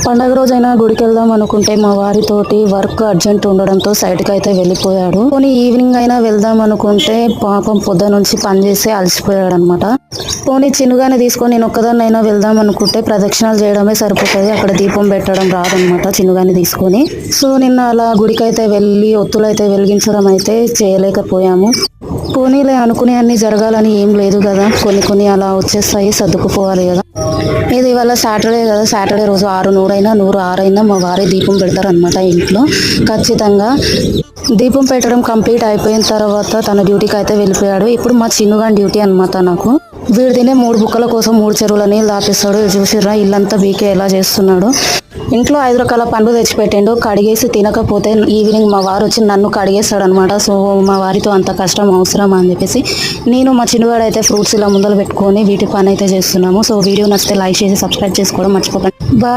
పండగ రోజైనా గుడికి వెళ్దాం అనుకుంటే మా వారితోటి వర్క్ అర్జెంట్ ఉండడంతో సైడ్కి అయితే వెళ్ళిపోయాడు. పోనీ ఈవినింగ్ అయినా వెళ్దాం అనుకుంటే పాపం పొద్దు నుంచి పని చేసి అలసిపోయాడు అనమాట. పోనీ చిన్నగానే తీసుకొని నేను ఒక్కదాన్నైనా వెళ్దాం అనుకుంటే ప్రదక్షిణాలు చేయడమే సరిపోతుంది, అక్కడ దీపం పెట్టడం రాదనమాట చిన్నగానే తీసుకొని. సో నిన్న అలా గుడికి అయితే వెళ్ళి ఒత్తులైతే వెలిగించడం అయితే చేయలేకపోయాము. పోనీలే, అనుకునే అన్ని జరగాలని ఏం లేదు కదా, కొన్ని అలా వచ్చేస్తాయి, సర్దుకుపోవాలి కదా. ఇది ఇవాళ సాటర్డే కదా, సాటర్డే రోజు 6:100 అయినా 106 అయినా మా వారి దీపం పెడతారనమాట ఇంట్లో ఖచ్చితంగా. దీపం పెట్టడం కంప్లీట్ అయిపోయిన తర్వాత తన డ్యూటీకి అయితే వెళ్ళిపోయాడు. ఇప్పుడు మా చిన్నగాని డ్యూటీ అనమాట నాకు. వీడు తినే 3 బుక్కల కోసం 3 చెరువుల నీళ్ళు దాపిస్తాడు. చూసిర్రా ఇల్లంతా బీకే ఎలా చేస్తున్నాడు. ఇంట్లో 5 రకాల పండ్లు తెచ్చిపెట్టిండు, కడిగేసి తినకపోతే ఈవినింగ్ మా వారు వచ్చి నన్ను కడిగేస్తాడు అనమాట. సో మా వారితో అంత కష్టం అవసరమా అని చెప్పేసి నేను మా చిన్నవాడు అయితే ఫ్రూట్స్ ఇలా ముందలు పెట్టుకొని వీటి పని అయితే చేస్తున్నాము. సో వీడియో నచ్చితే లైక్ చేసి సబ్స్క్రైబ్ చేసుకోవడం మర్చిపోకండి. బాయ్.